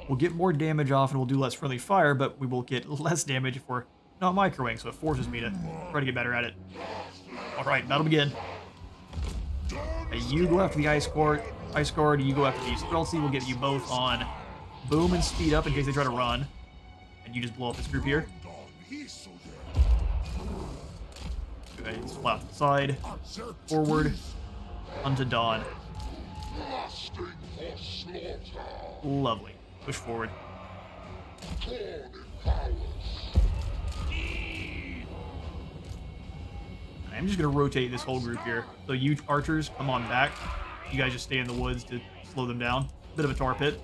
We'll get more damage off and we'll do less friendly fire, but we will get less damage if we're not microwing, so it forces me to try to get better at it. Alright, battle begin. You go after the Ice Guard, you go after the Streltsy. We'll get you both on boom and speed up in case they try to run. And you just blow up this group here. Go ahead and fly to the side. Forward. Unto dawn. Lovely. Push forward. I'm just going to rotate this whole group here. So you archers, come on back. You guys just stay in the woods to slow them down. Bit of a tar pit.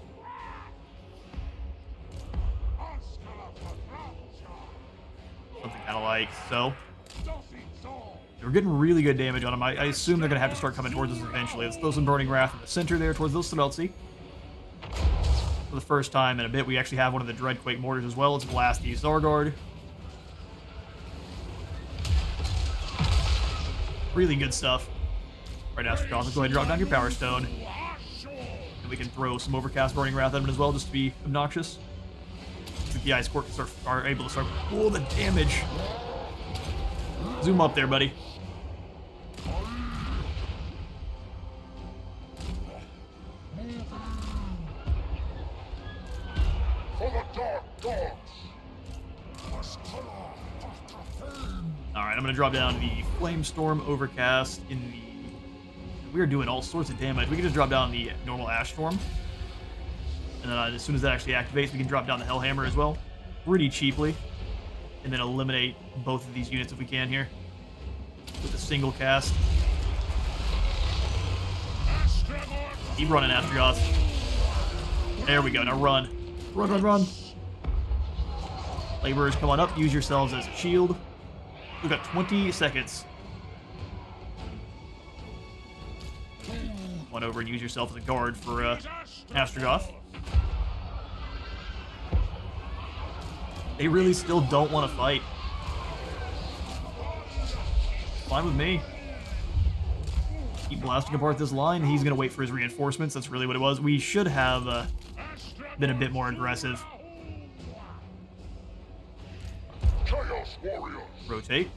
like so. We're getting really good damage on them. I assume they're going to have to start coming towards us eventually. Let's throw some Burning Wrath in the center there towards those Streltsy. For the first time in a bit, we actually have one of the Dreadquake Mortars as well. Let's blast the Zargard. Really good stuff. Right now, Drazhoath, let's go ahead and drop down your Power Stone. And we can throw some Overcast Burning Wrath at him as well, just to be obnoxious. So the Ice Court are able to start. Oh, the damage! Zoom up there, buddy. Alright, I'm going to drop down the Flamestorm Overcast in the... We are doing all sorts of damage. We can just drop down the normal Ash Storm. And then as soon as that actually activates, we can drop down the Hellhammer as well. Pretty cheaply. And then eliminate both of these units if we can here. With a single cast. Keep running, Drazhoath. There we go, now run. Run, run, run. Laborers, come on up, use yourselves as a shield. We've got 20 seconds. Come on over and use yourself as a guard for Drazhoath. They really still don't want to fight. Fine with me. Keep blasting apart this line. He's going to wait for his reinforcements. That's really what it was. We should have been a bit more aggressive. Chaos Warriors. Rotate.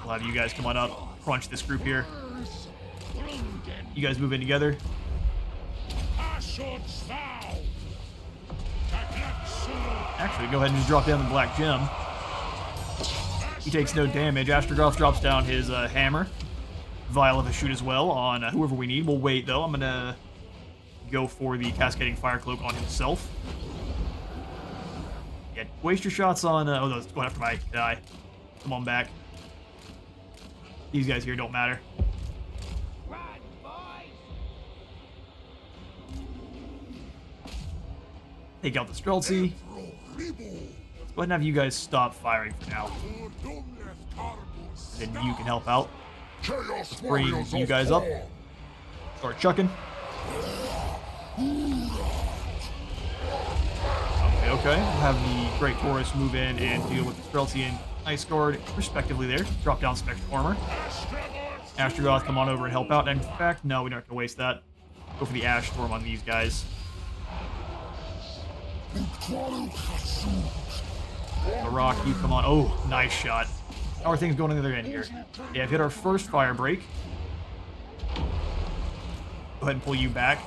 We'll have you guys come on up. Crunch this group here. You guys move in together. Actually, go ahead and just drop down the Black Gem. He takes no damage. Drazhoath drops down his hammer. Vial of a shoot as well on whoever we need. We'll wait, though. I'm going to go for the Cascading Fire Cloak on himself. Yeah, waste your shots on... oh, no, it's going after my guy. Come on back. These guys here don't matter. Take out the Streltsy. Let's go ahead and have you guys stop firing for now. And then you can help out. Let's bring you guys up. Start chucking. Okay. We'll have the Great Taurus move in and deal with the Streltsy and Ice Guard, respectively there. Drop down Spectral Armor. Drazhoath, come on over and help out. And in fact, no, we don't have to waste that. Go for the Ash Storm on these guys. Rocky, come on. Oh, nice shot. How are things going on the other end here? Yeah, I've hit our first fire break. Go ahead and pull you back.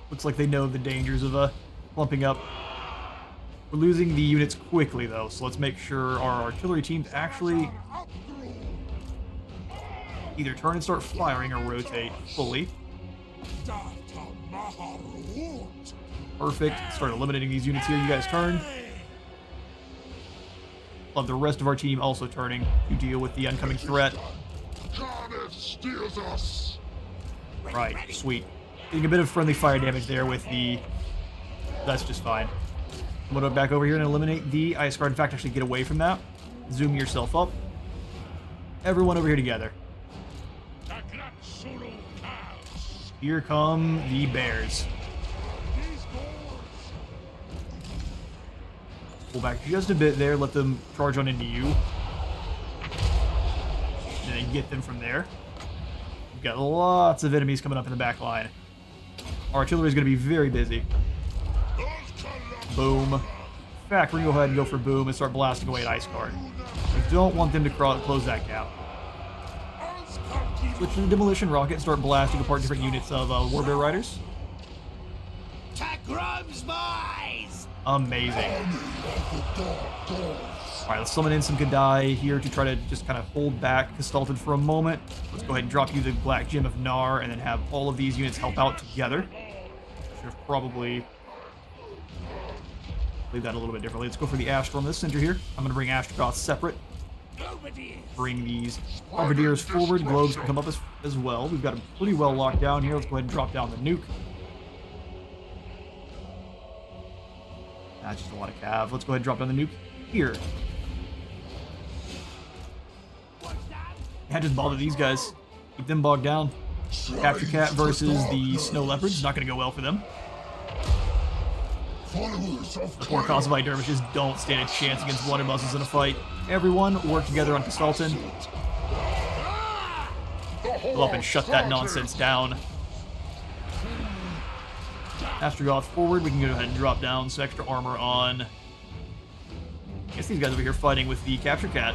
Looks like they know the dangers of clumping up. We're losing the units quickly, though, so let's make sure our artillery teams actually either turn and start firing or rotate fully. Perfect. Start eliminating these units here. You guys turn. Love the rest of our team also turning to deal with the oncoming threat. Right, sweet. Getting a bit of friendly fire damage there with the... That's just fine. I'm going to back over here and eliminate the Ice Guard. In fact, actually get away from that. Zoom yourself up. Everyone over here together. Here come the bears. Pull back just a bit there, let them charge on into you. And then get them from there. We've got lots of enemies coming up in the back line. Our artillery is going to be very busy. Boom. In fact, we're going to go ahead and go for boom and start blasting away at Ice Guard. We don't want them to close that gap. Switch to the Demolition Rocket and start blasting apart different units of Warbear Riders. Amazing. Alright, let's summon in some Gadai here to try to just kind of hold back Gestalted for a moment. Let's go ahead and drop you the Black Gem of Nar and then have all of these units help out together. Should have probably leave that a little bit differently. Let's go for the Ash Storm in the center here. I'm going to bring Drazhoath separate. Bring these Bombardiers forward. Globes can come up as as well. We've got him pretty well locked down here. Let's go ahead and drop down the nuke. That's just a lot of cav. Let's go ahead and drop down the nuke here. Can't just bother these guys. Keep them bogged down. Capture Cat versus the Snow Leopards. Not going to go well for them. The poor Kosovo dervishes don't stand a chance against blunderbusses in a fight. Everyone work together on Kastalton. Go up and shut that nonsense down. Drazhoath forward. We can go ahead and drop down some extra armor on. I guess these guys over here fighting with the Capture Cat.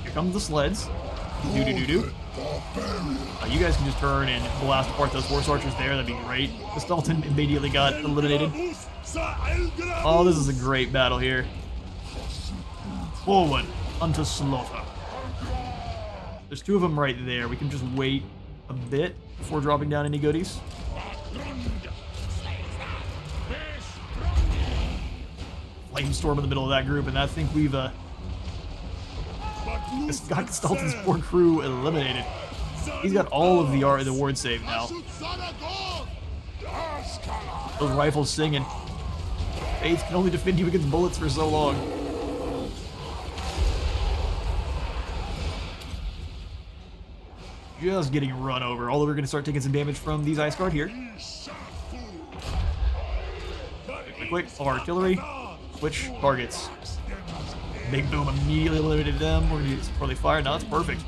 Here comes the sleds. Do. You guys can just turn and blast apart those horse archers there. That'd be great. Kastalton immediately got eliminated. Oh, this is a great battle here. Forward unto slaughter. There's two of them right there. We can just wait a bit before dropping down any goodies. Flamestorm in the middle of that group, and I think we've got Kastalton's poor crew eliminated. He's got all of the ward save now. Those rifles singing. Faith can only defend you against bullets for so long. Just getting run over. Although we're going to start taking some damage from these Ice Guard here. Quick. Artillery. Switch targets. Big Boom immediately eliminated them. We're going to use Friendly Fire. Now it's perfect.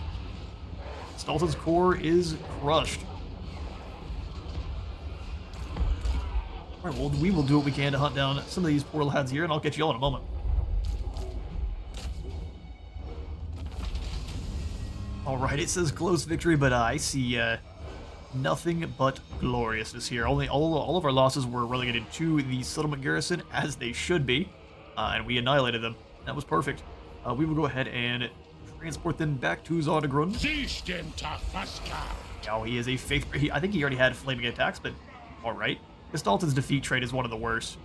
Kastalton's core is crushed. Alright, well, we will do what we can to hunt down some of these poor lads here, and I'll catch you all in a moment. Alright, it says close victory, but I see nothing but gloriousness here. All of our losses were relegated to the settlement garrison, as they should be, and we annihilated them. That was perfect. We will go ahead and transport them back to Zardagrund. Now he is a faithful. I think he already had flaming attacks, but alright. Kastalton's defeat trade is one of the worst.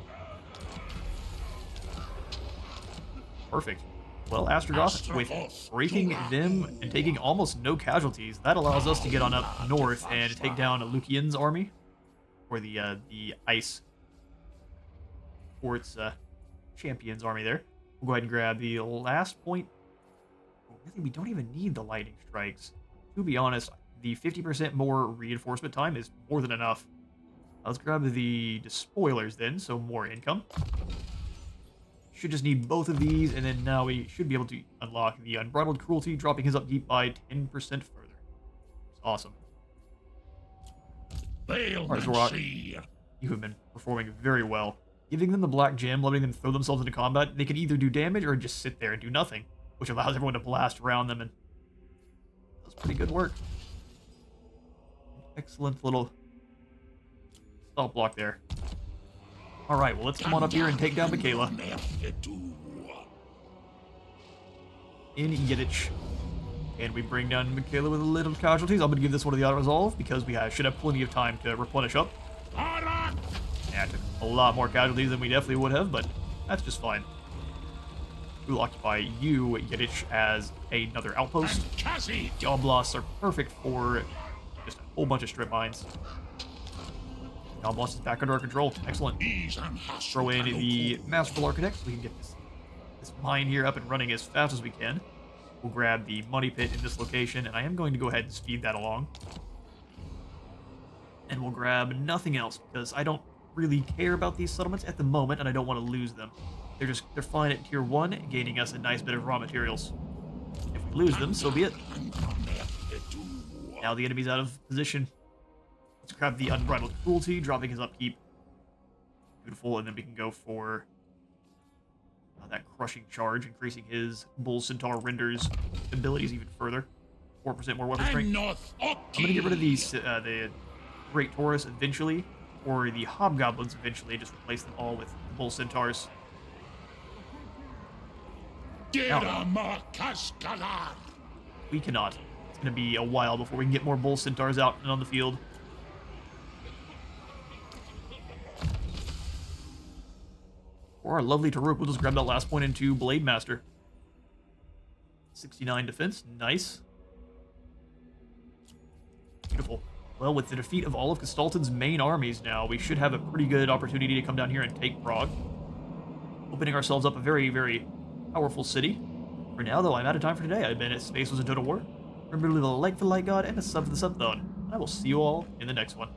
Perfect. Well, Drazhoath, with breaking them and taking almost no casualties, that allows us to get on up north and take down Lukian's army, or the Ice Fort's Champion's army there. We'll go ahead and grab the last point. Really, we don't even need the lightning strikes. To be honest, the 50% more reinforcement time is more than enough. Let's grab the despoilers then, so more income. Should just need both of these, and then now we should be able to unlock the Unbridled Cruelty, dropping his upkeep by 10% further. It's awesome. Alright, Drazhoath, you have been performing very well. Giving them the black gem, letting them throw themselves into combat, they can either do damage or just sit there and do nothing, which allows everyone to blast around them, and that's pretty good work. Excellent little stop block there. Alright, well, let's come on up here and take down Michaela. In Yiddish. And we bring down Michaela with a little casualties. I'm going to give this one to the auto-resolve because we should have plenty of time to replenish up. Yeah, it took a lot more casualties than we definitely would have, but that's just fine. We'll occupy you, Yiddish, as another outpost. The Oblasts are perfect for just a whole bunch of strip mines. The Oblast is back under our control. Excellent. Throw in the Masterful Architect so we can get this mine here up and running as fast as we can. We'll grab the money pit in this location, and I am going to go ahead and speed that along. And we'll grab nothing else because I don't really care about these settlements at the moment, and I don't want to lose them. They're fine at tier 1, gaining us a nice bit of raw materials. If we lose them, so be it. Now the enemy's out of position. Let's grab the Unbridled Cruelty, dropping his upkeep. Beautiful, and then we can go for that Crushing Charge, increasing his Bull Centaur renders abilities even further. 4% more weapon strength. I'm going to get rid of the Great Taurus eventually, or the Hobgoblins eventually, just replace them all with the Bull Centaurs. Now, we cannot. It's going to be a while before we can get more Bull Centaurs out and on the field. For our lovely Taruk, we'll just grab that last point into Blade Master. 69 defense, nice. Beautiful. Well, with the defeat of all of Gestalten's main armies now, we should have a pretty good opportunity to come down here and take Prague. Opening ourselves up a very, very powerful city. For now, though, I'm out of time for today. I've been at Space Was a Total War. Remember to leave a like for the Light God and a sub for the Sub God. I will see you all in the next one.